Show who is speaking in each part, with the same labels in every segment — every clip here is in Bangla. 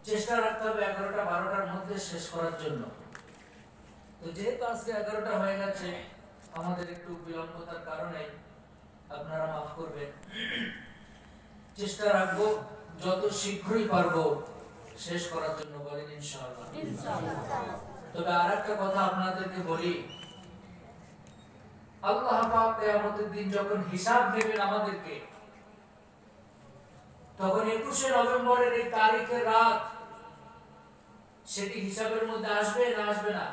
Speaker 1: চেষ্টা রাখতে হবে 11টা 12টার মধ্যে শেষ করার জন্য। তো যেহেতু আজকে 11টা হয়ে গেছে, আমাদের একটু বিলম্বতার কারণে আপনারা মাফ করবেন। চেষ্টা রাখবো যত শীঘ্রই পারবো শেষ করার জন্য, বলেন ইনশাআল্লাহ। তবে আরেকটা কথা আপনাদেরকে বলি, আল্লাহ পাক কিয়ামতের দিন যখন হিসাব নেবেন আমাদেরকে, তখন 21শে নভেম্বরের এই তারিখের রাত সেটি হিসাবের মধ্যে আসবে না আসবে না?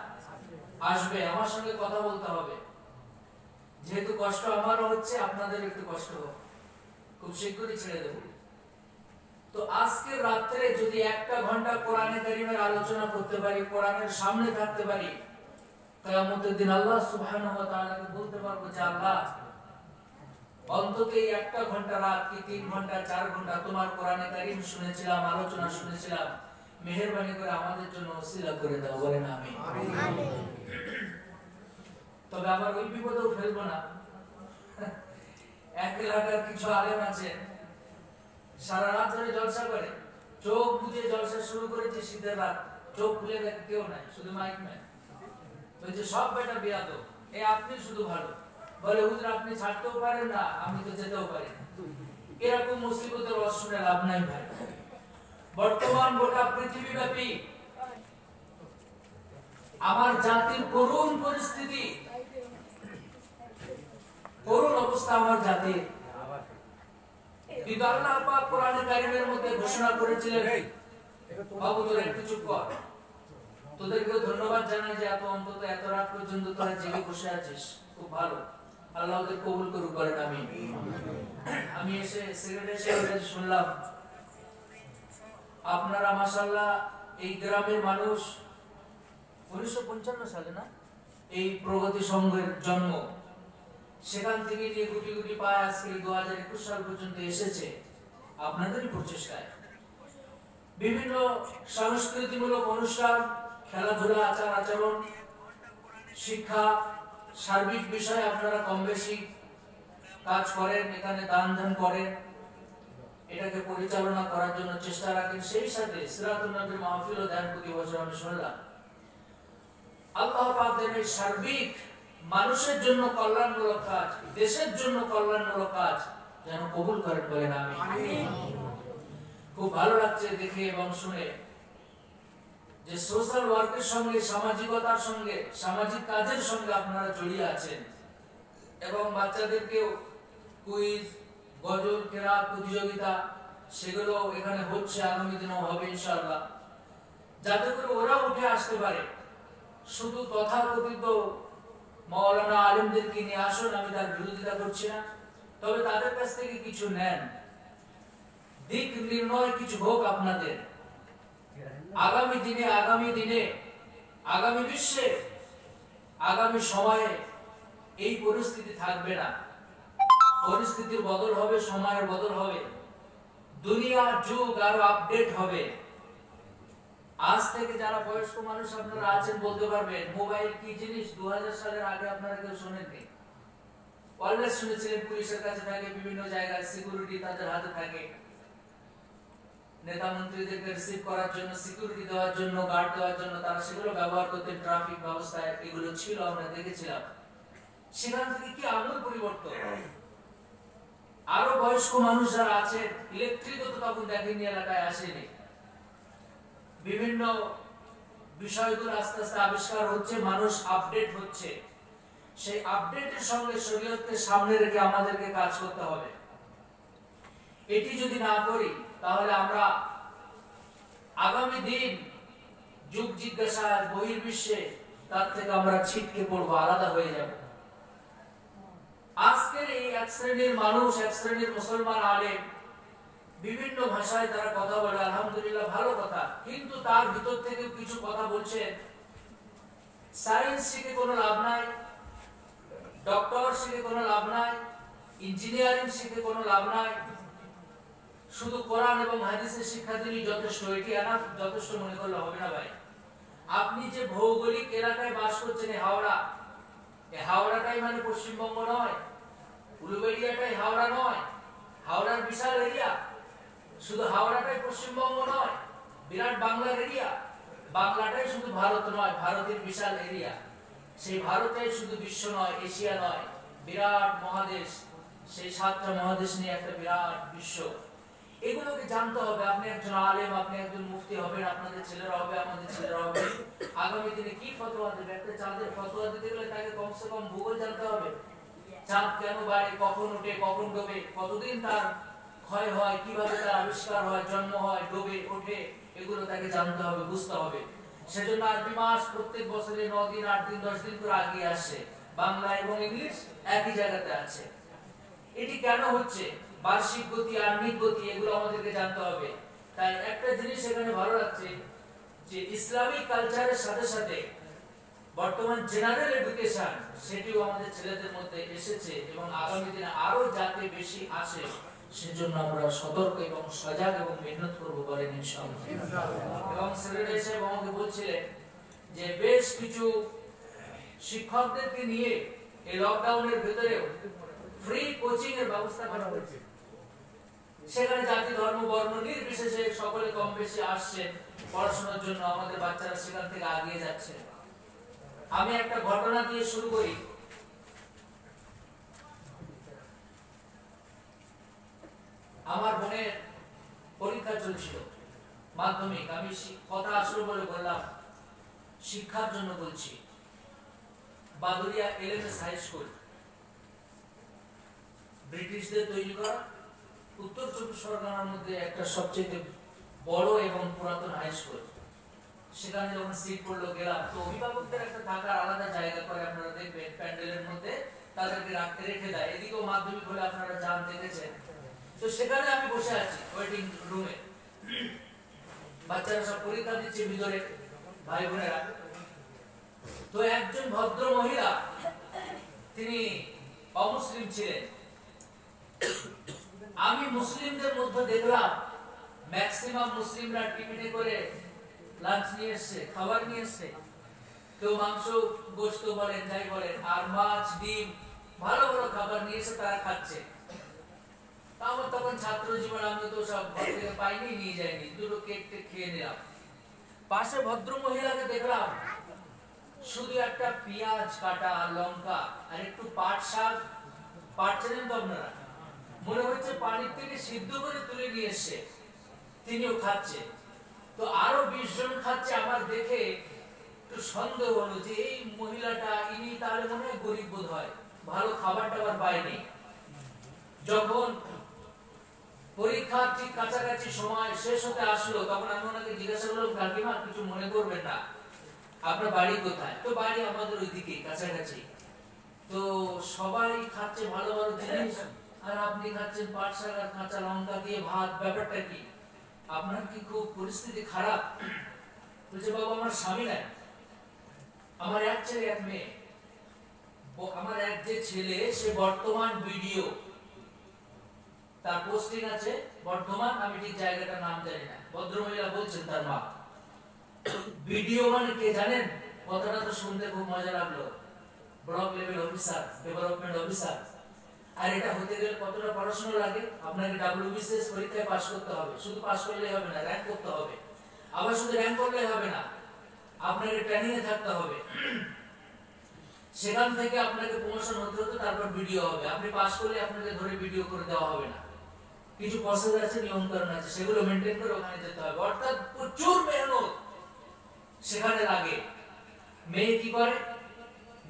Speaker 1: আসবে। আমার সঙ্গে কথা বলতে হবে, যেহেতু কষ্ট আমারও হচ্ছে, আপনাদের একটু কষ্ট হবে, খুব শীঘ্রই ছেড়ে দেব। তো আজকে রাত্রে যদি 1টা ঘন্টা কোরআনে কারীমের আলোচনা করতে পারি, কোরআনের সামনে থাকতে পারি, কিয়ামতের দিন আল্লাহ সুবহানাহু ওয়া তাআলাকে বলতে পারবো যে আল্লাহ, অন্তত এই 1টা ঘন্টা রাত কি 3 ঘন্টা 4 ঘন্টা তোমার কোরআনে কারীম শুনেছিলাম, আলোচনা শুনেছিলাম, মেহেরবানি করে আমাদের জন্য ওসিলা করে দাও, বলেন আমিন। তবে আবার ওই বিপদেও ফেলবো না। এক এলাকার কিছু আলেম আছেন, সারা রাত ধরে জলসা করে, চোখ বুজে জলসা শুরু করেছে, শীতের রাত, চোখ খুলে দেখে কেউ নাই, শুধু মাইক ম্যান। বলছে সব বেটা বিয়াদব, এই আপনি শুধু ভালো। বলে হুজুর আপনি ছাড়তেও পারেন না, আমি তো যেতেও পারি না। এরকম মুসিবতের ওয়াজ শুনে লাভ নাই ভাই। বর্তমান গোটা পৃথিবীব্যাপী আমার জাতির করুণ পরিস্থিতি, করুণ অবস্থা আমার জাতির। কিন্তু আল্লাহ পাক কোরআনে কারীমের মধ্যে ঘোষণা করেছিলেন, বাবু তোরা একটু চুপ কর। তোদেরকেও ধন্যবাদ জানাই যে অন্তত এত রাত পর্যন্ত তোরা জেগে বসে আছিস, খুব ভালো। আল্লাহ ওদের কবুল করুক, বলেন আমিন। আমি এসে সেক্রেটারি সাহেবের শুনলাম, আপনারা মাশাআল্লাহ এই গ্রামের মানুষ 1955 সালে না এই প্রগতি সংঘের জন্ম, সেখান থেকে যে গুটি গুটি পায় আজকে 2021 সাল পর্যন্ত এসেছে আপনাদেরই প্রচেষ্টায়। বিভিন্ন সাংস্কৃতিকমূলক অনুষ্ঠান, খেলাধুলা, আচার আচরণ, শিক্ষা, সার্বিক বিষয়ে আপনারা কম বেশি কাজ করেন, এখানে দান ধ্যান করেন, এটাকে পরিচালনা করার জন্য চেষ্টা রাখেন। সেই সাথে সিরাতুন নবীর মাহফিল ও ধ্যান প্রতি বছর আমি শুনলাম। আল্লাহ পাকের এই সার্বিক মানুষের জন্য কল্যাণমূলক কাজ, দেশের জন্য কল্যাণমূলক কাজ যেন কবুল করেন, বলেন আমিন। খুব ভালো লাগছে দেখে এবং শুনে যে সোশ্যাল ওয়ার্কের সঙ্গে, সামাজিকতার সঙ্গে, সামাজিক কাজের সঙ্গে আপনারা জড়িয়ে আছেন এবং বাচ্চাদেরকেও কুইজ, গজল, কেরাত প্রতিযোগিতা সেগুলো এখানে হচ্ছে, আগামী দিনেও হবে ইনশাআল্লাহ, যাতে করে ওরা উঠে আসতে পারে। শুধু তথাকথিত মাওলানা আলেমদেরকে নিয়ে আসুন, আমি তার বিরোধিতা করছি না, তবে তাদের কাছ থেকে কিছু নেন, দিক নির্ণয় কিছু হোক আপনাদের। আগামী দিনে, আগামী বিশ্বে, আগামী সময়ে এই পরিস্থিতি থাকবে না। পরিস্থিতির বদল হবে, সময়ের বদল হবে, দুনিয়ার যুগ আরো আপডেট হবে। আজ থেকে যারা বয়স্ক মানুষ আপনারা আছেন বলতে পারবেন মোবাইল কি জিনিস 2000 সালের আগে আপনারা কেউ শোনেননি। অলওয়েজ শুনেছিলেন পুলিশের কাছে থাকে, বিভিন্ন জায়গায় সিকিউরিটি তাদের হাতে থাকে, নেতা মন্ত্রীদেরকে রিসিভ করার জন্য, সিকিউরিটি দেওয়ার জন্য, গার্ড দেওয়ার জন্য তারা সেগুলো ব্যবহার করতেন। ট্রাফিক ব্যবস্থায় এগুলো ছিল, আমরা দেখেছিলাম। সেখান থেকে কি আমূল পরিবর্তন। আরো বয়স্ক মানুষ যারা আছেন, ইলেকট্রিকও তো তখন দেখেননি, এলাকায় আসেনি। বিভিন্ন বিষয়গুলো আস্তে আস্তে আবিষ্কার হচ্ছে, মানুষ আপডেট হচ্ছে। সেই আপডেটের সঙ্গে শরীয়তকে সামনে রেখে আমাদেরকে কাজ করতে হবে। এটি যদি না করি তাহলে আমরা আগামী দিন যুগ জিজ্ঞাসা বহির্বিশ্বে তার থেকে আমরা ছিটকে পড়বো, আলাদা হয়ে যাব। আজকের এই এক শ্রেণীর মানুষ, এক শ্রেণীর মুসলমান আলেম বিভিন্ন ভাষায় তারা কথা বলে, আলহামদুলিল্লাহ ভালো কথা, কিন্তু তার ভিতর থেকে কিছু কথা বলছেন সায়েন্স শিখে কোনো লাভ নাই, ডক্টর শিখে কোনো লাভ নাই, ইঞ্জিনিয়ারিং শিখে কোনো লাভ নাই, শুধু কোরআন এবং হাদিসের শিক্ষা দিলেই যথেষ্ট। এটি এনাফ, যথেষ্ট মনে করলে হবে না ভাই। আপনি যে ভৌগোলিক এলাকায় বাস করছেন, হাওড়াটাই মানে পশ্চিমবঙ্গ নয়, উলুবেড়িয়াটাই হাওড়া নয়, হাওড়ার বিশাল এরিয়া, শুধু হাওড়াটাই পশ্চিমবঙ্গ নয়, বিরাট বাংলার এরিয়া, বাংলাটাই শুধু ভারত নয়, ভারতের বিশাল এরিয়া, সেই ভারতে শুধু বিশ্ব নয়, এশিয়া নয়, বিরাট মহাদেশ, সেই 7টা মহাদেশ নিয়ে একটা বিরাট বিশ্ব। এগুলোকে জানতে হবে। আপনি একজন আলেম, আপনি একজন মুফতি হবেন, আপনাদের ছেলেরা হবে, আমাদের ছেলেরা হবে, আগামী দিনে কি ফতোয়া দেবে? একটা চাঁদের ফতোয়া দিতে গেলে তাকে কমসে কম ভূগোল জানতে হবে। চাঁদ কেন বাড়ে, কখন ওঠে, কখন ডোবে, কতদিন তার ক্ষয় হয়, কিভাবে তার আবিষ্কার হয়, জন্ম হয়, ডোবে, ওঠে, এগুলো তাকে জানতে হবে, বুঝতে হবে। সেজন্য আরবি মাস প্রত্যেক বছরে 9 দিন, 8 দিন, 10 দিন করে আগিয়ে আসে। বাংলা এবং ইংলিশ একই জায়গাতে আছে। এটি কেন হচ্ছে? বার্ষিক গতি, আহ্নিক গতি, এগুলো আমাদেরকে জানতে হবে। তাই একটা জিনিস এখানে ভালো লাগছে যে ইসলামিক কালচারের সাথে সাথে বর্তমান জেনারেল এডুকেশন সেটিও আমাদের ছেলেদের মধ্যে এসেছে এবং আগামী দিনে আরো যাতে বেশি আসে সেজন্য আমরা সতর্ক এবং সজাগ এবং মেহনত করব বলেন ইনশাআল্লাহ। এবং সেক্রেটারি সাহেব আমাকে বলছিলেন যে বেশ কিছু শিক্ষকদেরকে নিয়ে এই লকডাউনের ভিতরে ফ্রি কোচিং এর ব্যবস্থা করা হয়েছে। সেখানে জাতি, ধর্ম, বর্ণ নির্বিশেষে সকলে কম বেশি আসছেন পড়াশোনার জন্য। আমাদের বাচ্চারা সেখান থেকে এগিয়ে যাচ্ছে। আমি একটা ঘটনা দিয়ে শুরু করি। আমার বোনের পরীক্ষা চলছিল, মাধ্যমিক। আমি কথা আসলো বলে বললাম শিক্ষার জন্য বলছি। বাদুরিয়া এলএমএস হাই স্কুল, ব্রিটিশদের তৈরি করা, উত্তর 24 পরগনার মধ্যে একটা সবচেয়ে বড় এবং পুরাতন হাই স্কুল। সেখানে যখন সিট পড়লো গেলাম, তো অভিভাবকদের একটা থাকার আলাদা জায়গা করে, আপনারা দেখবেন প্যান্ডেলের মধ্যে তাদেরকে রেখে দেয়। এদিকেও মাধ্যমিক হলে আপনারা যান, দেখেছেন। তো সেখানে আমি বসে আছি ওয়েটিং রুমে, বাচ্চারা সব পরীক্ষা দিচ্ছে ভিতরে, ভাই বোনেরা। তো একজন ভদ্র মহিলা, তিনি অমুসলিম ছিলেন। আমি মুসলিমদের মধ্যে দেখলাম ম্যাক্সিমাম মুসলিমরা টিফিনে করে লাঞ্চ নিয়ে এসছে, খাবার নিয়ে এসছে। কেউ মাংস, গোশত বলেন, যাই বলেন, আর মাছ, ডিম, ভালো ভালো খাবার নিয়ে এসে তারা খাচ্ছে। আমার তখন ছাত্র জীবন, আমি তো সব ঘর থেকে পাইনি, নিয়ে যাইনি, দুটো কেক খেয়ে নিলাম। পাশে ভদ্র মহিলাকে দেখলাম শুধু একটা পেঁয়াজ কাটা, লঙ্কা আর একটু পাট শাক, পাট চেনেন তো আপনারা, মনে হচ্ছে পানির থেকে সিদ্ধ করে তুলে নিয়ে এসছে, তিনিও খাচ্ছে। তো আরো 20 জন খাচ্ছে। আমার দেখে একটু সন্দেহ হলো যে এই মহিলাটা, ইনি তাহলে মনে হয় গরিব বোধ হয়, ভালো খাবার টাবার পায়নি। যখন পরীক্ষা ঠিক কাছাকাছি সময় শেষ হতে আসলো, তখন আমি ওনাকে জিজ্ঞাসা করলাম, কাকিমা কিছু মনে করবেন না, আপনার বাড়ি কোথায়? তো বাড়ি আমাদের ওইদিকে কাছাকাছি। তো সবাই খাচ্ছে ভালো ভালো জিনিস, আর আপনি খাচ্ছেন পাট শাক আর কাঁচা লঙ্কা দিয়ে ভাত, ব্যাপারটা কি? আপনার কি খুব পরিস্থিতি খারাপ? বলছে, বাবা আমার স্বামী নাই, আমার এক ছেলে এক মেয়ে। আমার এক যে ছেলে, সে বর্তমান ভিডিও, তার পোস্টিং আছে বর্ধমান, আমি ঠিক জায়গাটার নাম জানি না। ভদ্রমহিলা বলছেন তার মা। ভিডিও মানে কে জানেন? কথাটা তো শুনতে খুব মজা লাগলো, block level officer, development officer. আর এটা হতে গেলে কতটা পড়াশোনা লাগে? আপনাকে WBCS পরীক্ষায় পাস করতে হবে। শুধু পাস করলেই হবে না, র্যাঙ্ক করতে হবে। আবার শুধু র্যাঙ্ক করলেই হবে না, আপনাকে ট্রেনিং এ থাকতে হবে। সেখান থেকে আপনাকে প্রমোশন হতে হতে তারপর ভিডিও হবে। আপনি পাস করলে আপনাকে ধরে ভিডিও করে দেওয়া হবে না। কিছু প্রসেস আছে, নিয়মকানুন আছে, সেগুলো মেনটেন করে ওখানে যেতে হবে। অর্থাৎ প্রচুর মেহনত সেখানে লাগে। মেয়ে কি করে?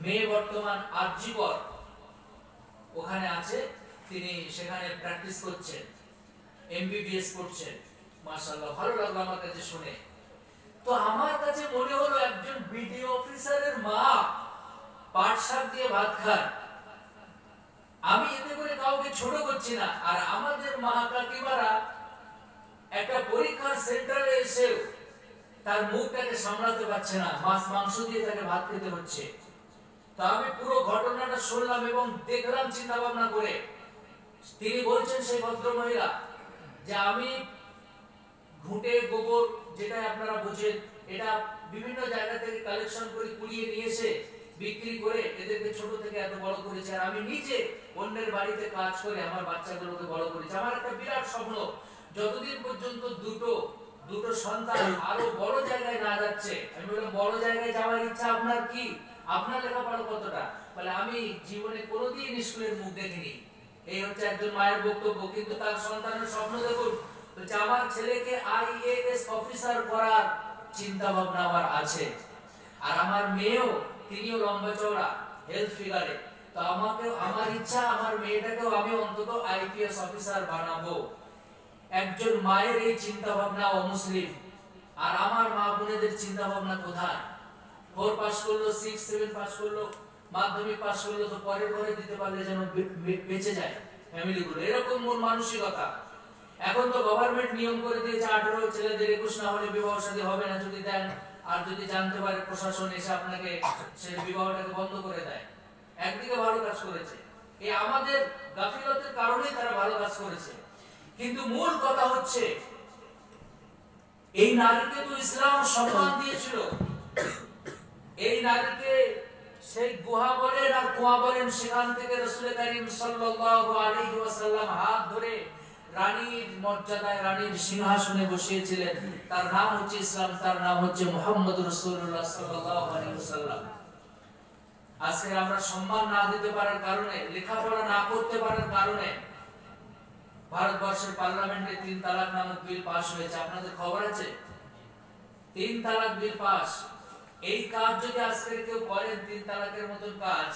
Speaker 1: মেয়ে বর্তমান আরজিকর ওখানে আছে, তিনি সেখানে প্র্যাকটিস করছেন, MBBS করছেন। মাশাআল্লাহ, ভালো লাগলো আমার কাছে শুনে। তো আমার কাছে মনে হলো একজন বিডিও অফিসারের মা পাট শাক দিয়ে ভাত খান। আমি এতে করে কাউকে ছোট করছি না। আর আমাদের মা কাকিমারা একটা পরীক্ষার সেন্টারে এসে তার মুখটাকে সামলাতে পারছে না, মাছ মাংস দিয়ে তাকে ভাত খেতে হচ্ছে। তো আমি পুরো ঘটনাটা শুনলাম এবং দেখলাম চিন্তা ভাবনা করে। তিনি বলছেন, সেই ভদ্র মহিলা, যে আমি ঘুঁটে গোবর, যেটা আপনারা বুঝেন, এটা বিভিন্ন জায়গা থেকে কালেকশন করে কুড়িয়ে নিয়ে এসে বিক্রি করে এদেরকে ছোট থেকে এত বড় করেছে। আর আমি নিজে অন্যের বাড়িতে কাজ করে আমার বাচ্চাগুলোকে বড় করেছি। আমার একটা বিরাট স্বপ্ন, যতদিন পর্যন্ত দুটো সন্তান আরো বড় জায়গায় না যাচ্ছে, আমি বললাম বড় জায়গায় যাওয়ার ইচ্ছা আপনার কি? আপনার লেখাপড়া কতটা? বলে আমি জীবনে কোনোদিন স্কুলের মুখ দেখিনি। এই হচ্ছে একজন মায়ের বক্তব্য। কিন্তু তার সন্তানের স্বপ্ন দেখুন, বলছে আমার ছেলেকে আইএএস অফিসার করার চিন্তা ভাবনা আমার আছে। আর আমার মেয়েও, তিনিও লম্বা চওড়া হেলথ ফিগারে, তো আমার ইচ্ছা আমার মেয়েটাকেও আমি অন্তত আইপিএস অফিসার বানাবো। একজন মায়ের এই চিন্তা ভাবনা অমুসলিম। আর আমার মা বোনেদের চিন্তা ভাবনা কোথায়? 4 পাস করলো, 6, 7 পাস করলো, মাধ্যমিক পাস করলো, তো পরে দিতে পারলে যেন বেঁচে যায় ফ্যামিলিগুলো, এরকম মন মানসিকতা। এখন তো গভর্নমেন্ট নিয়ম করে দিয়েছে 18 ছেলেদের 21 না হলে বিবাহ শাদী হবে না যদি দেন, আর যদি জানতে পারে প্রশাসন এসে আপনাকে সেই বিবাহটাকে বন্ধ করে দেয়। একদিকে ভালো কাজ করেছে, এই আমাদের গাফিলতির কারণেই তারা ভালো কাজ করেছে। কিন্তু মূল কথা হচ্ছে এই নারীকে তো ইসলাম সম্মান দিয়েছিল। এই নারীকে সেই গুহা বলেন আর কুয়া বলেন, সেখান থেকে রাসূল করিম সাল্লাল্লাহু আলাইহি ওয়াসাল্লাম হাত ধরে রানীর মর্যাদায়, রানীর সিংহাসনে বসিয়েছিলেন। তার নাম হচ্ছে ইসলাম, তার নাম হচ্ছে মুহাম্মদুর রাসূলুল্লাহ সাল্লাল্লাহু আলাইহি ওয়াসাল্লাম। আজকে আমরা সম্মান না দিতে পারার কারণে, লেখাপড়া না করতে পারার কারণে ভারতবর্ষের পার্লামেন্টে 3 তালাক নামক বিল পাস হয়েছে। আপনাদের খবর আছে? 3 তালাক বিল পাস। এই কাজ যদি আজকে কেউ করেন, 3 তালাকের মতন কাজ,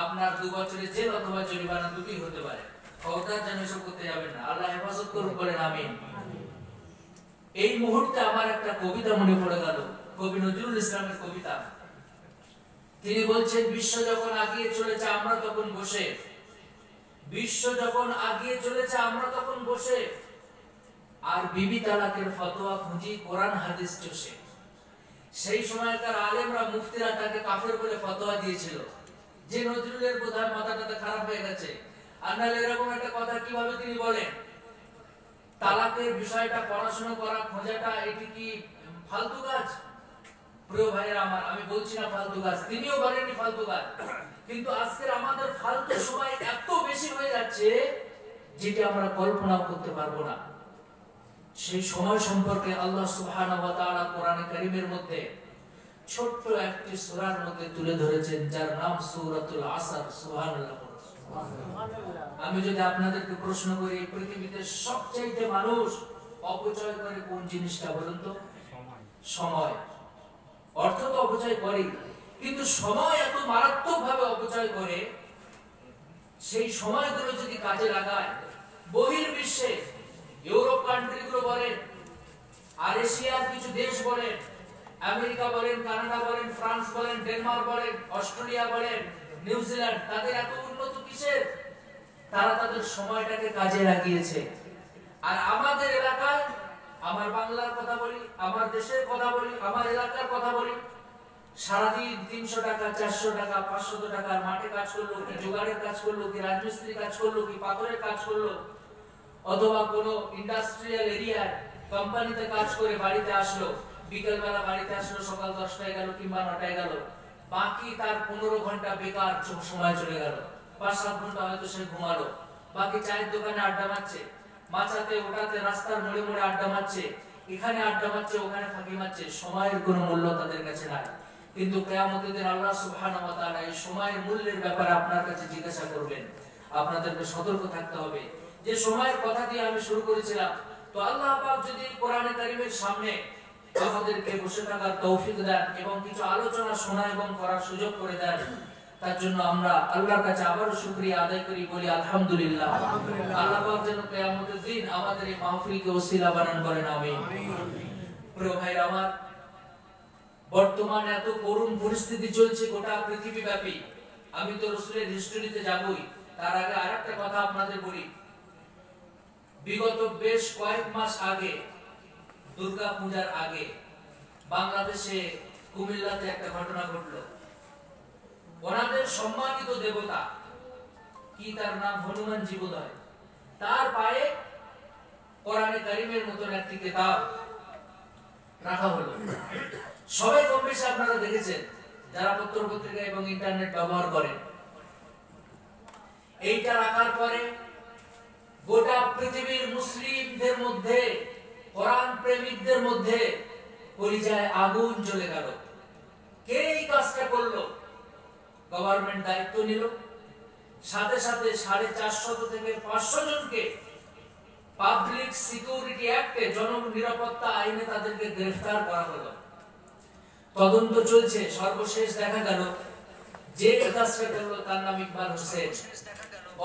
Speaker 1: আপনার 2 বছরের জেল অথবা জরিমানা দুটোই হতে পারে। খবরদার যেন এসব করতে যাবেন না। আল্লাহ হেফাজত করুন, বলেন আমিন। এই মুহূর্তে আমার একটা কবিতা মনে পড়ে গেল, কবি নজরুল ইসলামের কবিতা। তিনি বলছেন, বিশ্ব যখন আগিয়ে চলেছে আমরা তখন বসে, বিশ্ব যখন আগিয়ে চলেছে আমরা তখন বসে, আর বিবি তালাকের ফতোয়া খুঁজি কোরআন হাদিস চষে। সেই সময়কার আলেমরা, মুফতিরা তাকে কাফের বলে ফতোয়া দিয়েছিল। যে নজরুলের বোধহয় মাথাটা খারাপ হয়ে গেছে, আর নাহলে এরকম একটা কথা কিভাবে তিনি বলেন? তালাকের বিষয়টা পড়াশোনা করা, খোঁজাটা, এটি কি ফালতু কাজ? প্রিয় ভাইরা আমার, আমি বলছি না ফালতু কাজ, তিনিও বলেননি ফালতু কাজ, কিন্তু আজকের আমাদের ফালতু সময় এত বেশি হয়ে যাচ্ছে যেটা আমরা কল্পনাও করতে পারবো না। সেই সময় সম্পর্কে আল্লাহ সুবহানাহু ওয়া তাআলা কোরআনে কারীমের মধ্যে ছোট্ট একটি সূরার মধ্যে তুলে ধরেছেন, যার নাম সূরাতুল আসর। সুবহানাল্লাহ। আমি যদি আপনাদেরকে প্রশ্ন করি, পৃথিবীতে সবচেয়ে মানুষ অপচয় করে কোন জিনিসটা বলুন তো? সময়। অর্থ তো অপচয় করে, কিন্তু সময় এত মারাত্মকভাবে অপচয় করে, সেই সময়গুলো যদি কাজে লাগায়, বহির্বিশ্বে ইউরোপ কান্ট্রিগুলো বলেন, আর এশিয়ার কিছু দেশ বলেন, আমেরিকা বলেন, কানাডা বলেন, ফ্রান্স বলেন, ডেনমার্ক বলেন, অস্ট্রেলিয়া বলেন, নিউজিল্যান্ড, তাদের এত উন্নত কিসের? তারা তাদের সময়টাকে কাজে লাগিয়েছে। আর আমাদের এলাকায়, আমার বাংলার কথা বলি, আমার দেশের কথা বলি, আমার এলাকার কথা বলি, সারাদিন 300 টাকা, 400 টাকা, 500 টাকার মাঠে কাজ করলো, কি জোগাড়ের কাজ করলো, কি রাজমিস্ত্রি কাজ করলো, কি পাথরের কাজ করলো, অথবা কোনো ইন্ডাস্ট্রিয়াল এরিয়ায় কোম্পানিতে কাজ করে বাড়িতে আসলো, বিকেলবেলা বাড়িতে আসলো, সকাল 10টায় গেল কিংবা 9টায় গেল, বাকি তার 15 ঘন্টা বেকার সময় চলে গেল। 5-7 ঘন্টা হয়তো সে ঘুমালো, বাকি চায়ের দোকানে আড্ডা মারছে, মাচাতে ওটাতে রাস্তার মোড়ে মোড়ে আড্ডা মারছে, এখানে আড্ডা মারছে, ওখানে ফাঁকি মারছে। সময়ের কোনো মূল্য তাদের কাছে নাই। কিন্তু কিয়ামতের দিন আল্লাহ সুবহানাহু ওয়া তাআলা এই সময়ের মূল্যের ব্যাপারে আপনার কাছে জিজ্ঞাসা করবেন। আপনাদেরকে সতর্ক থাকতে হবে। যে সময়ের কথা দিয়ে আমি শুরু করেছিলাম, তো আল্লাহ পাক যদি কোরআনে কারীমের সামনে আমাদেরকে বসে থাকার তৌফিক দেন এবং কিছু আলোচনা শোনা এবং করার সুযোগ করে দেন, তার জন্য আমরা আল্লাহর কাছে আবারও শুকরিয়া আদায় করি, বলি আলহামদুলিল্লাহ। আল্লাহ পাক যেন কিয়ামতের দিন আমাদের এই মাহফিলকে ওসিলা বানান করেন, আমিন। প্রিয় ভাইরা আমার, বর্তমানে এত করুণ পরিস্থিতি চলছে গোটা পৃথিবী ব্যাপী। আমি তো রাসূলের হিস্ট্রিতে যাবই, তার আগে আরেকটা কথা আপনাদের বলি। বিগত বেশ কয়েক মাস আগে, দুর্গা পূজার আগে, বাংলাদেশে কুমিল্লাতে একটা ঘটনা ঘটলো। ওনাদের সম্মানিত দেবতা, কি তার নাম, হনুমান জীবোদয়, তার পায়ে কোরআনে কারীমের মতন একটি কিতাব রাখা হলো। সবাই কম বেশি আপনারা দেখেছেন, যারা পত্র পত্রিকা এবং ইন্টারনেট ব্যবহার করেন। এইটা রাখার পরে গোটা পৃথিবীর মুসলিমদের মধ্যে কোরআন প্রেমিকদের মধ্যে পরিচয় আগুন জ্বলে গেল। কে এই কাজটা করলো? গভর্নমেন্ট দায়িত্ব নিল, সাথে সাথে 450 থেকে 500 জনকে পাবলিক সিকিউরিটি অ্যাক্টে, জননিরাপত্তা আইনে তাদেরকে গ্রেফতার করা হলো। তদন্ত চলছে, সর্বশেষ দেখা গেল যে কাজটা করলো তার নাম ইকবাল হোসেন।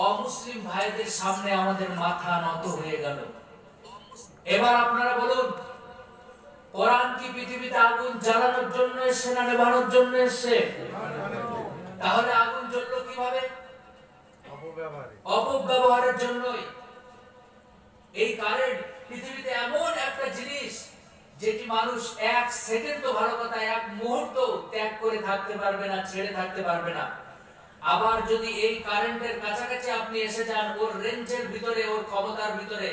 Speaker 1: অমুসলিম ভাইদের সামনে আমাদের মাথা নত হয়ে গেল। এবার আপনারা বলুন, কোরআন কি পৃথিবীতে আগুন জ্বালানোর জন্য এসে না নেভানোর জন্য এসে? তাহলে আগুন জ্বললো কিভাবে? অপব্যবহারের জন্যই। এই কারেন্ট পৃথিবীতে এমন একটা জিনিস যেটি মানুষ এক সেকেন্ড, তো ভালো কথা, এক মুহূর্ত ত্যাগ করে থাকতে পারবে না, ছেড়ে থাকতে পারবে না। আবার যদি এই কারেন্টের কাছাকাছি আপনি এসে যান, ওর রেঞ্জের ভিতরে, ওর ক্ষমতার ভিতরে,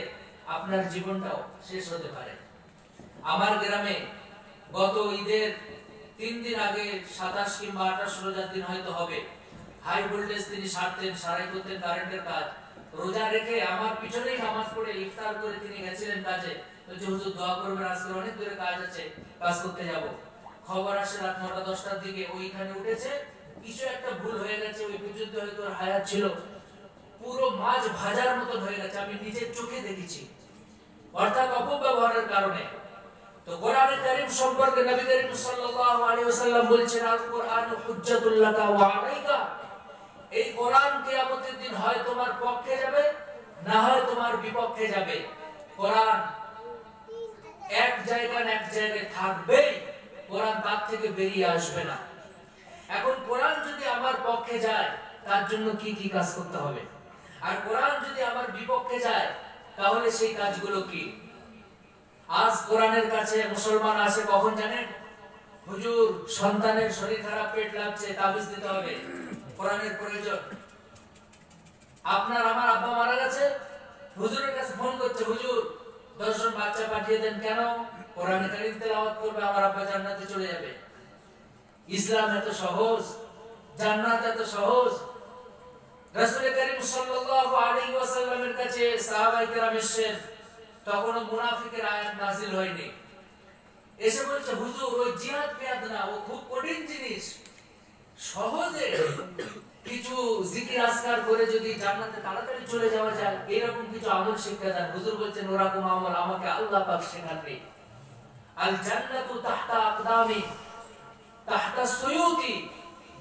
Speaker 1: আপনার জীবনটাও শেষ হতে পারে। আমার গ্রামে গত ঈদের 3 দিন আগে 27 কিংবা 28 রোজার দিন হয়তো হবে, হাই ভোল্টেজ তিনি সারতেন, সারাই করতেন কারেন্টের কাজ। রোজা রেখে আমার পিছনেই নামাজ পড়ে ইফতার করে তিনি গেছিলেন কাজে। বলছে হুজুর দোয়া করবেন, আজকে অনেক দূরে কাজ আছে, কাজ করতে যাব। খবর আসে রাত 9টা-10টার দিকে ওইখানে উঠেছে, কিছু একটা ভুল হয়ে গেছে, ওই পর্যন্ত হয়তো হায়াত ছিল, পুরো মাছ ভাজার মতো হয়ে গেছে। আমি নিজের চোখে দেখেছি, অর্থাৎ অপব্যবহারের কারণে। তো কোরআনে কারীম সম্পর্কে নবী করিম সাল্লাল্লাহু আলাইহি ওয়াসাল্লাম বলেছেন, আল কুরআনু হুজ্জাতুল লাকা ওয়া আলাইকা। এই কোরআন কিয়ামতের দিন হয় তোমার পক্ষে যাবে, না হয় তোমার বিপক্ষে যাবে। কোরআন এক জায়গায় থাকবেই, কোরআন তার থেকে বেরিয়ে আসবে না। এখন কোরআন যদি আমার পক্ষে যায়, তার জন্য কি কি কাজ করতে হবে? আর কোরআন যদি আমার বিপক্ষে যায়, তাহলে সেই কাজগুলো কি? আজ কোরআনের কাছে মুসলমান আসে কখন জানেন? হুজুর সন্তানের শরীর খারাপ, পেট লাগছে, তাবিজ দিতে হবে, কোরআনের প্রয়োজন। আপনার আমার আব্বা মারা গেছে, হুজুরের কাছে ফোন করছে, হুজুর 10 জন বাচ্চা পাঠিয়ে দেন। কেন? কোরআনে কারীম তেলাওয়াত করবে, আমার আব্বা জান্নাতে চলে যাবে। ইসলাম এত সহজ, জান্নাত এত সহজ। রাসূল করিম সাল্লাল্লাহু আলাইহি ওয়াসাল্লামের কাছে সাহাবায়ে কেরাম এসেছেন, তখন মুনাফিকের আয়াত নাযিল হয়নি। এসে বলছে, হুজুর ওই জিহাদ ফিয়াদ না, ও খুব কঠিন জিনিস, সহজে কিছু জিকির আজকার করে যদি জান্নাতে তাড়াতাড়ি চলে যাওয়া যায়, এরকম কিছু আমল শিক্ষা দেন। হুজুর বলছেন, ওরকম আমল আমাকে আল্লাহ পাক শেখাননি। আল জান্নাতু তাহতা আকদামি তাহতা সুয়ুতি।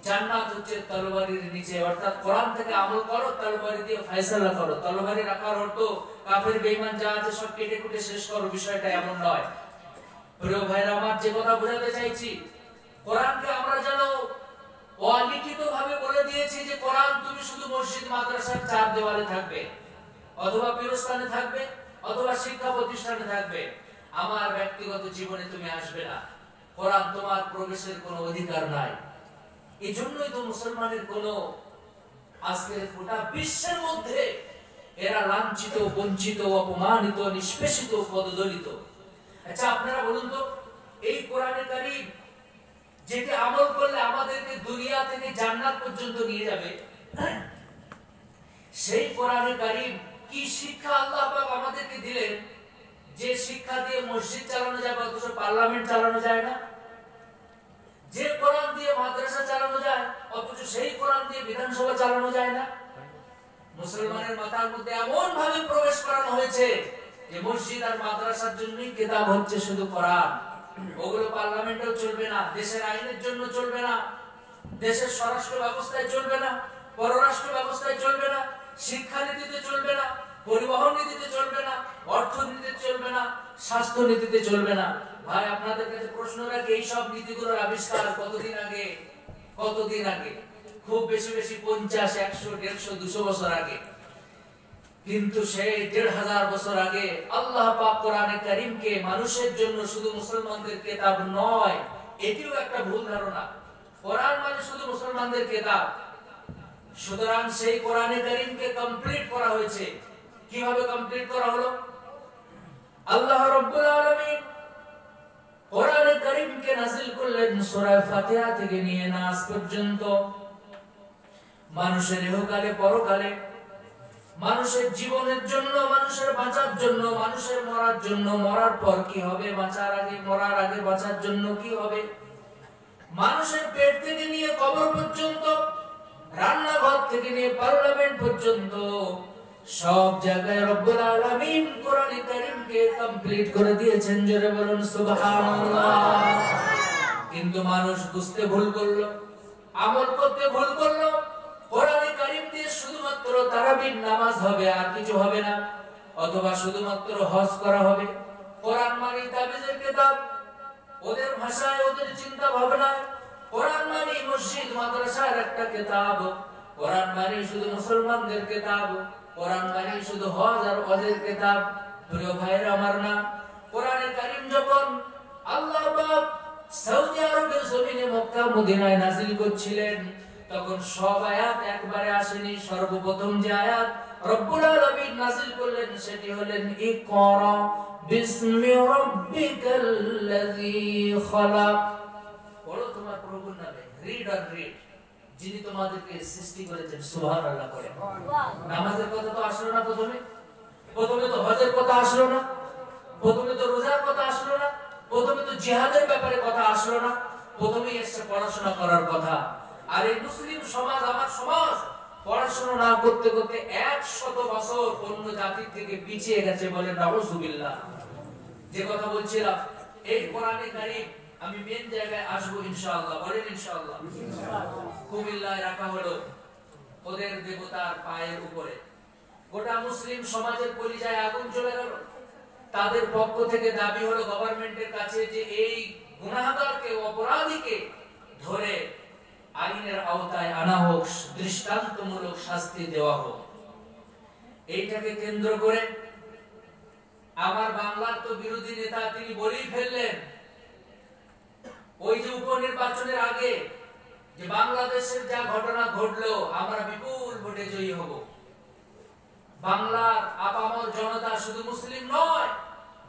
Speaker 1: জান্নাত হচ্ছে তরবারির নিচে। অর্থাৎ কোরআন থেকে আমল করো, তরবারি দিয়ে ফয়সালা করো। তরবারি রাখার অর্থ কাফের বেঈমান যা আছে সব কেটে কুটে শেষ করো, বিষয়টা এমন নয়। প্রিয় ভাইরা আমার, যে কথা বোঝাতে চাইছি, কোরআনকে আমরা যেন অলিখিত ভাবে বলে দিয়েছি যে কোরআন তুমি শুধু মসজিদ মাদ্রাসার 4 দেওয়ালে থাকবে, অথবা পীরস্থানে থাকবে, অথবা শিক্ষা প্রতিষ্ঠানে থাকবে, আমার ব্যক্তিগত জীবনে তুমি আসবে না। কোরআন তোমার প্রবেশের কোনো অধিকার নাই। এই জন্যই তো মুসলমানের কোনো আজকের গোটা বিশ্বের মধ্যে এরা লাঞ্ছিত, বঞ্চিত, অপমানিত, নিষ্পেষিত, পদদলিত। আচ্ছা আপনারা বলুন তো, এই কোরআনে কারীম যেটি আমল করলে আমাদেরকে দুনিয়া থেকে জান্নাত পর্যন্ত নিয়ে যাবে, সেই কোরআনে কারীম কি শিক্ষা আল্লাহ পাক আমাদেরকে দিলেন, যে শিক্ষা দিয়ে মসজিদ চালানো যাবে অথচ পার্লামেন্ট চালানো যায় না? যে কোরআন দিয়ে মাদ্রাসা চালানো যায় অথচ সেই কোরআন দিয়ে বিধানসভা চালানো যায় না? মুসলমানের মাথার মধ্যে এমন ভাবে প্রবেশ করানো হয়েছে যে মসজিদ আর মাদ্রাসার জন্যই কিতাব হচ্ছে শুধু কোরআন। ওগুলো পার্লামেন্টেও চলবে না, দেশের আইনের জন্য চলবে না, দেশের স্বরাষ্ট্র ব্যবস্থায় চলবে না, পররাষ্ট্র ব্যবস্থায় চলবে না, শিক্ষানীতিতে চলবে না, পরিবহন নীতিতে চলবে না, অর্থনীতিতে চলবে না, স্বাস্থ্য নীতিতে চলবে না। ভাই আপনাদের কাছে প্রশ্ন রাখি, এই সব নীতিগুলোর আবিষ্কার কতদিন আগে? খুব বেশি 50, 100, 150, 200 বছর আগে। কিন্তু সেই 1500 বছর আগে আল্লাহ পাক কোরআনে কারীমকে মানুষের জন্য, শুধু মুসলমানদের কিতাব নয়, এটিও একটা ভুল ধারণা। কোরআন মানে শুধু মুসলমানদের কিতাব। সুতরাং সেই কোরআনে কারীমকে কমপ্লিট করা হয়েছে। কিভাবে কমপ্লিট করা হলো? আল্লাহ রাব্বুল আলামিন কোরআনে কারীমকে নাযিল করলেন সূরা ফাতিহা থেকে নিয়ে নাস পর্যন্ত। মানুষের ইহকালে পরকালে, মানুষের জীবনের জন্য, মানুষের বাঁচার জন্য, মানুষের মরার জন্য, মরার পর কি হবে, বাঁচার আগে, মরার আগে বাঁচার জন্য কি হবে, মানুষের পেট থেকে নিয়ে কবর পর্যন্ত, রান্নাঘর থেকে নিয়ে পার্লামেন্ট পর্যন্ত সব জায়গায় রব্বুল আলামিন কোরআন কারীমকে কমপ্লিট করে দিয়েছেন। জোরে বলুন সুবহানাল্লাহ। কিন্তু মানুষ বুঝতে ভুল করলো, আমল করতে ভুল করলো। কোরআন কারীম দিয়ে শুধুমাত্র তারাবির নামাজ হবে, আর কিছু হবে না, অথবা শুধুমাত্র হজ করা হবে। কোরআন মানে তাবিজের কিতাব, ওদের ভাষায়, ওদের চিন্তা ভাবনায় কোরআন মানে মসজিদ মাদ্রাসার একটা কিতাব, কোরআন মানে শুধু মুসলমানদের কিতাব, কোরআন মানে শুধু হজ আর ওদের কিতাব। প্রিয় ভাইরা আমার, না, কোরআনে কারীম যখন আল্লাহ পাক সৌদি আরবের জমিনে মক্কা মদিনায় নাযিল করছিলেন, তখন সব আয়াত একবারে আসেনি। সর্বপ্রথম যে আয়াত রব্বুল আলামিন নাযিল করলেন সেটি হলেন ইকরা বিসমি রাব্বিকাল্লাযী খালাক। পড়ো তোমার প্রভুর নামে, রিড আর রিড, যিনি তোমাদেরকে সৃষ্টি করেছেন। সুবহানাল্লাহ করে। নামাজের কথা তো আসলো না, প্রথমে তো হজের কথা আসলো না, প্রথমে তো রোজার কথা আসলো না, প্রথমে তো জিহাদের ব্যাপারে কথা আসলো না, প্রথমেই এসে পড়াশোনা করার কথা। আর এই মুসলিম সমাজ, আমার সমাজ, পড়াশোনা না করতে করতে 100 বছর অন্য জাতির থেকে পিছিয়ে গেছে। বলেন নাউযুবিল্লাহ। যে কথা বলছিলাম, এই কোরআনে কারীম আমি মেন জায়গায় আসবো ইনশাআল্লাহ। বলেন ইনশাআল্লাহ। কুমিল্লায় রাখা হলো ওদের দেবতার পায়ের উপরে। গোটা মুসলিম সমাজের কলিজায় আগুন জ্বলে গেল। তাদের পক্ষ থেকে দাবি হলো গভর্নমেন্টের কাছে যে এই গুনাহগারকে, অপরাধীকে ধরে আইনের আওতায় আনা হোক, দৃষ্টান্তমূলক শাস্তি দেওয়া হোক। এইটাকে কেন্দ্র করে আমার বাংলার তো বিরোধী নেতা তিনি বলেই ফেললেন, ওই যে উপনির্বাচনের আগে যে বাংলাদেশের যা ঘটনা ঘটলো, আমরা বিপুল ভোটে জয়ী হব। বাংলার আপামর জনতা শুধু মুসলিম নয়,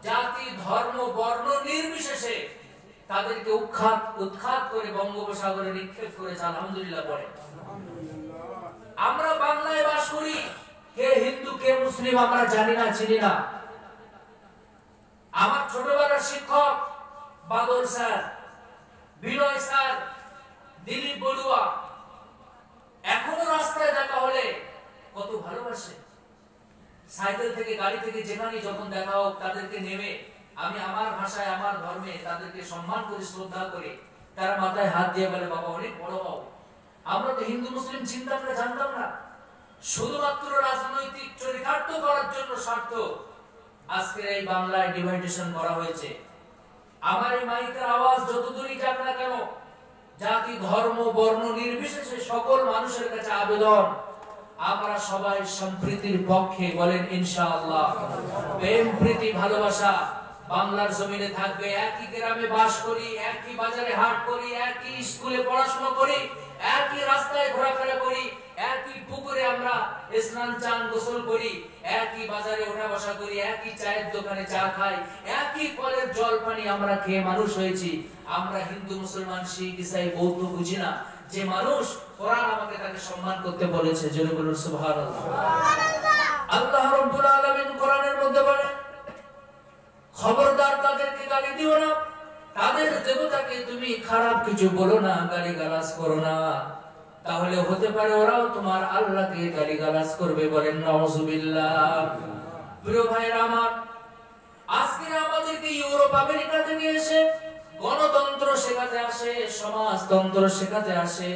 Speaker 1: জাতি, ধর্ম, বর্ণ নির্বিশেষে তাদেরকে উৎখাত করে বঙ্গোপসাগরে নিক্ষেপ করেছে। আলহামদুলিল্লাহ পড়ে। আমরা বাংলায় বাস করি, কে হিন্দু কে মুসলিম আমরা জানি না, চিনি না। আমার ছোটবেলার শিক্ষক বাদল স্যার, বিনয় স্যার, দিলীপ বড়ুয়া এখনো রাস্তায় দেখা হলে কত ভালোবাসে। সাইকেল থেকে, গাড়ি থেকে, যেখানে যখন দেখা হোক তাদেরকে নেমে আমি আমার ভাষায়, আমার ধর্মে তাদেরকে সম্মান করি, শ্রদ্ধা করি। তারা মাথায় হাত দিয়ে বলে, বাবা অনেক বড় হও। আমরা তো হিন্দু মুসলিম চিন্তা আমরা জানতাম না। শুধুমাত্র রাজনৈতিক চরিতার্থ করার জন্য স্বার্থ আজকে এই বাংলায় ডিভাইডেশন করা হয়েছে। আমার এই মাইকের আওয়াজ যতদূরই যাক না কেন, জাতি, ধর্ম, বর্ণ নির্বিশেষে সকল মানুষের কাছে আবেদন, আমরা সবাই সম্প্রীতির পক্ষে। বলেন ইনশাআল্লাহ। প্রেম, প্রীতি, ভালোবাসা বাংলার জমিনে থাকবে। একই গ্রামে বাস করি, একই বাজারে হাট করি, একই স্কুলে পড়াশোনা করি, একই রাস্তায় ঘোরাফেরা করি, একই পুকুরে আমরা স্নান চান গোসল করি, একই বাজারে ওঠা বসা করি, একই চায়ের দোকানে চা খাই, একই কলের জল পানি আমরা খেয়ে মানুষ হয়েছি। আমরা হিন্দু, মুসলমান, শিখ, ইসাই, বৌদ্ধ বুঝি না। যে মানুষ, কোরআন আমাকে তাকে সম্মান করতে বলেছে। জোরে বলুন সুবহানাল্লাহ। আল্লাহ রাব্বুল আলামিন কোরআনের মধ্যে বলেন, খবরদার তাদেরকে গালি দিও না, তাদের দেবতাকে তুমি খারাপ কিছু বলো না, গালিগালাজ করো না, তাহলে হতে পারে ওরাও তোমার আল্লাহকে গালিগালাজ করবে। বলেন নাউযুবিল্লাহ। প্রিয় ভাইরা আমার, আজকে আমাদেরকে ইউরোপ আমেরিকা থেকে এসে গণতন্ত্র শেখাতে আসে, সমাজতন্ত্র শেখাতে আসে,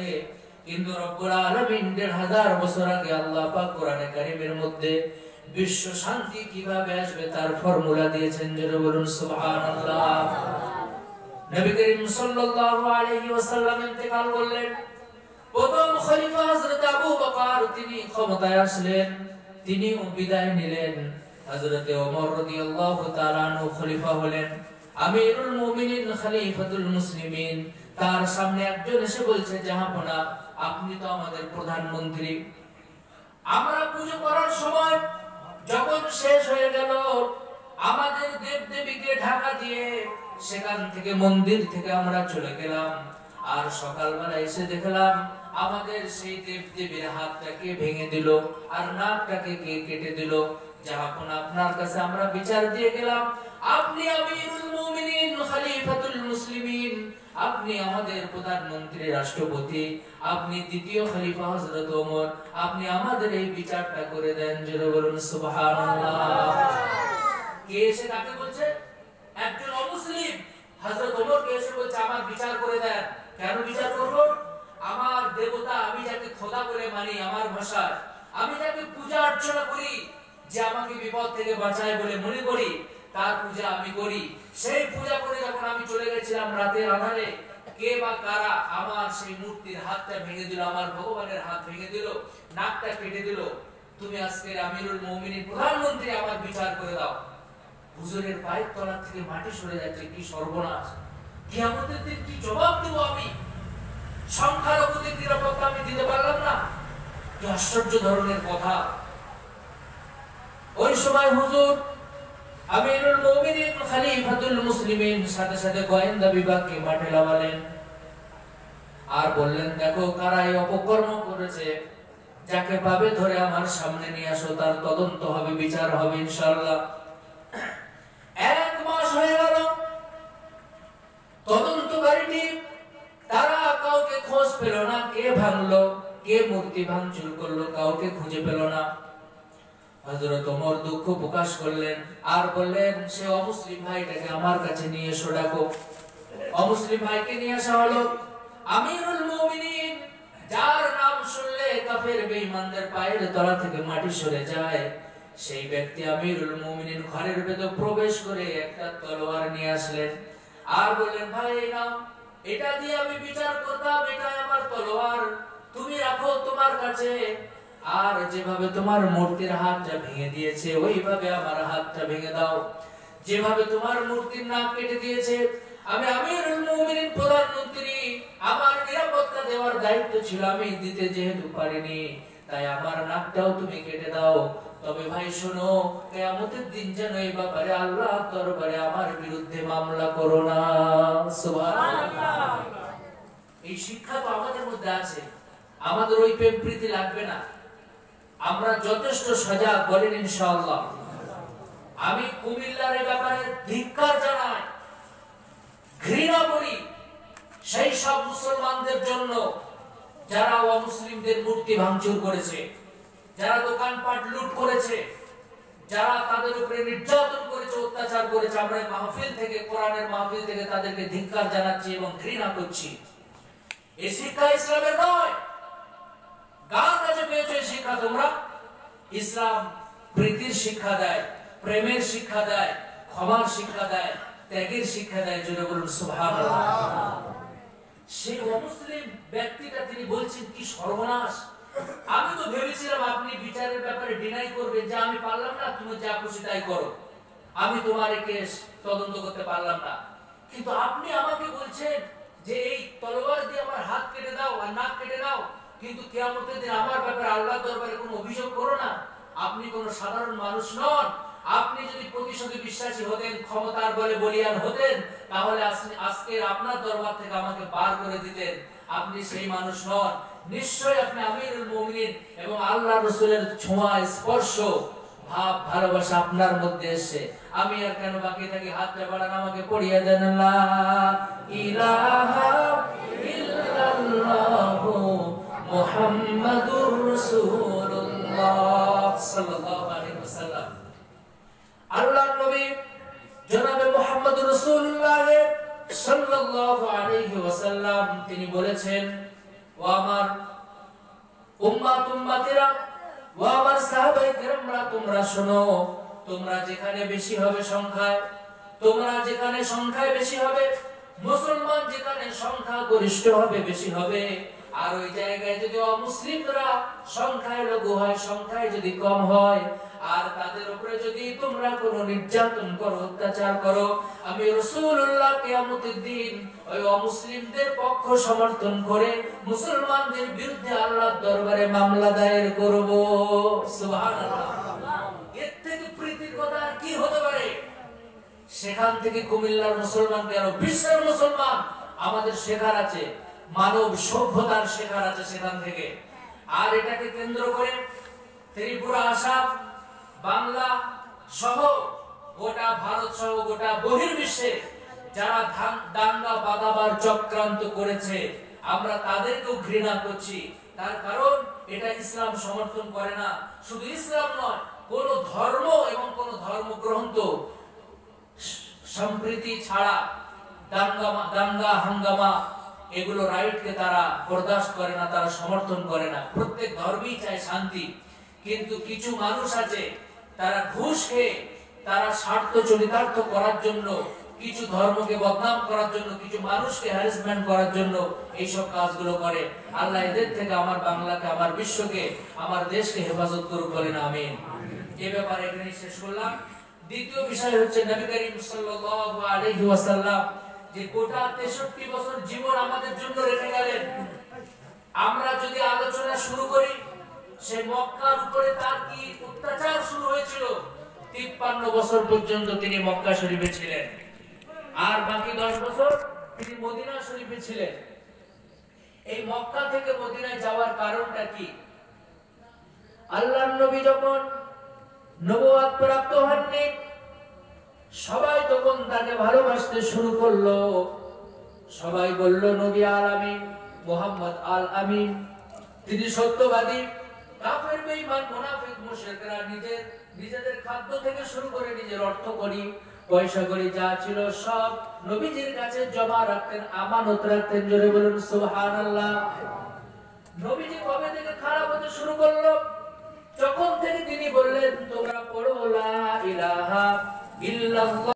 Speaker 1: কিন্তু রব্বুল আলামিন ১৫০০ বছর আগে আল্লাহ পাক কোরআনে কারীমের মধ্যে বিশ্ব শান্তি কিভাবে আসবে তার ফর্মুলা দিয়েছেন। যারা বলুন সুবহানাল্লাহ। নবী করিম সাল্লাল্লাহু আলাইহি ওয়াসাল্লাম ইন্তেকাল করলেন। প্রথম খলিফা হযরত আবু বকর তিনি ক্ষমতায় আসলেন, তিনিও বিদায় নিলেন। হযরত ওমর রাদিয়াল্লাহু তাআলা আনহু খলিফা হলেন, আমিরুল মুমিনিন, খলিফাতুল মুসলিমিন। তার সামনে একজন এসে বলছে, জাহাপনা আপনি তো আমাদের প্রধানমন্ত্রী, আমরা পূজা করার সময় যখন শেষ হয়ে গেল, আমাদের দেবদেবীকে ঢাকা দিয়ে সেখান থেকে, মন্দির থেকে আমরা চলে গেলাম, আর সকালবেলা এসে দেখলাম আমাদের সেই দেবদেবীর হাতটাকে ভেঙে দিল আর নাকটাকে কে কেটে দিল। যখন আপনার কাছে আমরা বিচার দিয়ে গেলাম, আপনি আমিরুল মুমিনিন খলিফাতুল মুসলিমিন, আপনি আমাদের প্রধানমন্ত্রী রাষ্ট্রপতি, আপনি দ্বিতীয় খলিফা হযরত ওমর, আপনি আমাদের এই বিচারটা করে দেন। জোরে বলুন সুবহানাল্লাহ। কে এসে কাকে বলছে? একজন অমুসলিম হযরত ওমর কে এসে বলছে আমার বিচার করে দেন। কেন বিচার করব? আমার দেবতা, আমি যাকে খোদা বলে মানি, আমার ভাষায় আমি যাকে পূজা অর্চনা করি, যে আমাকে বিপদ থেকে বাঁচায় বলে মনে করি, তার পূজা আমি করি। সেই পূজা করে যখন আমি চলে গেছিলাম রাতের আধারে, কে বা কারা আমার সেই মূর্তির হাতটা ভেঙে দিল, আমার ভগবানের হাত ভেঙে দিল, নাকটা কেটে দিল। তুমি আজকে আমিরুল মুমিনিন প্রধানমন্ত্রী, আমার বিচার করে দাও। হুজুরের পায়ের তলা থেকে মাটি সরে যাচ্ছে, কি সর্বনাশ! কিয়ামতের দিন কি জবাব দেব আমি? সংখ্যালঘুদের নিরাপত্তা আমি দিতে পারলাম না। কি আশ্চর্য ধরনের কথা! ওই সময় হুজুর আমিরুল মুমিনিন খলিফাতুল মুসলিমিন সাথে সাথে গোয়েন্দা বিভাগকে মাঠে লাগালেন আর বললেন, দেখো কারা এই অপকর্ম করেছে, যাকে পাবে ধরে আমার সামনে নিয়ে আসো, তার তদন্ত হবে, বিচার হবে ইনশাআল্লাহ। 1 মাস হয়ে গেল, তদন্তকারী তারা কাউকে খোঁজ পেল না, কে ভাঙলো, কে মূর্তি ভাঙচুর করলো, কাউকে খুঁজে পেল না। হযরত ওমর দুঃখ প্রকাশ করলেন আর বললেন, সে অমুসলিম ভাইটাকে আমার কাছে নিয়ে এসো, ডাকো। অমুসলিম ভাইকে নিয়ে আসা হলো। আমিরুল মুমিনিন, যার নাম শুনলে কাফের বেঈমানদের পায়ের তলা থেকে মাটি সরে যায়, সেই ব্যক্তি আমিরুল মুমিনিন ঘরের ভেতর প্রবেশ করে একটা তলোয়ার নিয়ে আসলেন আর বললেন, ভাই এই নাও, এটা দিয়ে আমি বিচার করতাম, এটা আমার তলোয়ার, তুমি রাখো তোমার কাছে। আর যেভাবে তোমার মূর্তির হাতটা ভেঙে দিয়েছে, ওইভাবে আমার হাতটা ভেঙে দাও। যেভাবে তোমার মূর্তির নাক কেটে দিয়েছে, আমি আমিরুল মুমিনিন প্রধানমন্ত্রী, আমার নিরাপত্তা দেওয়ার দায়িত্ব ছিল, আমি দিতে যেহেতু পারিনি, তাই আমার নাকটাও তুমি কেটে দাও। তবে ভাই শোনো, কিয়ামতের দিন যেন এই ব্যাপারে আল্লাহর দরবারে আমার বিরুদ্ধে মামলা করো না। সুবহানাল্লাহ। এই শিক্ষা তো আমাদের মধ্যে আছে, আমাদের ওই প্রেম প্রীতি লাগবে না, আমরা যথেষ্ট সজাগ, বলেন ইনশাআল্লাহ। আমি কুমিল্লার এই ব্যাপারে ধিক্কার জানাই, ঘৃণা করি সেই সব মুসলমানদের জন্য যারা অমুসলিমদের মূর্তি ভাঙচুর করেছে, যারা দোকানপাট লুট করেছে, যারা তাদের উপরে নির্যাতন করেছে, অত্যাচার করেছে। আমরা মাহফিল থেকে, কোরআনের মাহফিল থেকে তাদেরকে ধিক্কার জানাচ্ছি এবং ঘৃণা করছি। এই শিক্ষা ইসলামের নয়। কার কাছে পেয়েছো এই শিক্ষা তোমরা? ইসলাম প্রীতির শিক্ষা দেয়, প্রেমের শিক্ষা দেয়, ক্ষমার শিক্ষা দেয়, ত্যাগের শিক্ষা দেয়। জোরে বলুন সুবহানাল্লাহ। সেই অমুসলিম ব্যক্তিটা তিনি বলছেন, কি সর্বনাশ! আমি তো ভেবেছিলাম আপনি বিচারের ব্যাপারে ডিনাই করবেন, যে আমি পারলাম না, তুমি যা খুশি তাই করো, আমি তোমার এই কেস তদন্ত করতে পারলাম না। কিন্তু আপনি আমাকে বলছেন যে এই তলোয়ার দিয়ে আমার হাত কেটে দাও আর নাক কেটে দাও, কিন্তু কিয়ামতের দিন আমার ব্যাপারে আল্লাহর দরবারে কোনো অভিযোগ করো না। আপনি কোনো সাধারণ মানুষ নন। আপনি যদি প্রতিশোধে বিশ্বাসী হতেন, ক্ষমতার বলে বলিয়ান হতেন, তাহলে আজকে আপনার দরবার থেকে আমাকে বার করে দিতেন। আপনি সেই মানুষ নন। নিশ্চয়ই আপনি আমিরুল মুমিনিন এবং আল্লাহর রাসূলের ছোঁয়া, স্পর্শ, ভাব, ভালোবাসা আপনার মধ্যে এসে আমি আর কেন বাকি থাকি? হাতটা বাড়ান, আমাকে পড়িয়ে দেন। লা ইলাহা ইল্লাল্লাহু মুহাম্মাদুর রাসূলুল্লাহ সাল্লাল্লাহু আলাইহি ওয়াসাল্লাম। আল্লাহর নবী জনাবে মুহাম্মদুর রাসূলুল্লাহ সাল্লাল্লাহু আলাইহি ওয়াসাল্লাম তিনি বলেছেন, ও আমার উম্মতিরা, ও আমার সাহাবায়ে কেরামরা, তোমরা শোনো, তোমরা যেখানে বেশি হবে সংখ্যায়, তোমরা যেখানে সংখ্যায় বেশি হবে, মুসলমান যেখানে সংখ্যা গরিষ্ঠ হবে, বেশি হবে, আর ওই জায়গায় যদি অমুসলিমরা সংখ্যায় লঘু হয়, সংখ্যায় যদি কম হয়, আর তাদের উপরে যদি তোমরা কোনো নির্যাতন করো, অত্যাচার করো, আমি রাসূলুল্লাহ কিয়ামতের দিন ওই অমুসলিমদের পক্ষ সমর্থন করে মুসলমানদের বিরুদ্ধে আল্লাহর দরবারে মামলা দায়ের করব। সুবহানাল্লাহ। এর থেকে প্রীতির কথা আর কি হতে পারে? সেখান থেকে কুমিল্লার মুসলমান, কেন বিশ্বের মুসলমান, আমাদের শেখার আছে। মানব সভ্যতার শেখার আছে সেখান থেকে। আর এটাকে কেন্দ্র করে ত্রিপুরা, আসাম, বাংলা সহ গোটা ভারত সহ গোটা বহির্বিশ্বে যারা দাঙ্গা বাঁধাবার চক্রান্ত করেছে, আমরা তাদেরকেও ঘৃণা করছি। তার কারণ এটা ইসলাম সমর্থন করে না। শুধু ইসলাম নয়, কোন ধর্ম এবং কোন ধর্মগ্রন্থ সম্প্রীতি ছাড়া দাঙ্গা হাঙ্গামা এগুলো রাইটকে তারা বরদাস্ত করে না, তারা সমর্থন করে না। প্রত্যেক ধর্মই চায় শান্তি, কিন্তু কিছু মানুষ আছে তারা ঘুষ খেয়ে, তারা স্বার্থ চরিতার্থ করার জন্য, কিছু ধর্মকে বদনাম করার জন্য, কিছু মানুষকে হ্যারাসমেন্ট করার জন্য এইসব কাজগুলো করে। আল্লাহ এদের থেকে আমার বাংলাকে, আমার বিশ্বকে, আমার দেশকে হেফাজত করুক, বলেন আমিন। এই ব্যাপারে এখানে শেষ করলাম। দ্বিতীয় বিষয় হচ্ছে নবী করিম সাল্লাল্লাহু আলাইহি ওয়াসাল্লাম যে গোটা 63 বছর জীবন আমাদের জন্য রেখে গেলেন। আমরা যদি আলোচনা শুরু করি, সে মক্কার উপরে তার কি অত্যাচার শুরু হয়েছিল, 53 বছর পর্যন্ত তিনি মক্কা শরীফে ছিলেন, আর বাকি 10 বছর তিনি মদিনা শরীফে ছিলেন। এই মক্কা থেকে মদিনায় যাওয়ার কারণটা কি? আল্লাহর নবী যখন নবুয়ত প্রাপ্ত হননি, সবাই তখন তাকে ভালোবাসতে শুরু করলো। সবাই বলল নবী আল আমিন, মুহাম্মদ আল আমিন, তিনি সত্যবাদী। কাফের, বেঈমান, মুনাফিক, মুশরিকরা নিজেদের খাদ্য থেকে শুরু করে নিজের অর্থ করি, পয়সা করি, যা ছিল সব নবীজির কাছে জমা রাখতেন, আমানত রাখতেন। জোরে বলুন সুবহানাল্লাহ। নবীজি কবে থেকে খারাপ হতে শুরু করলো? যখন থেকে তিনি বললেন তোমরা পড়ো লা ইলাহা ইল্লাল্লাহ।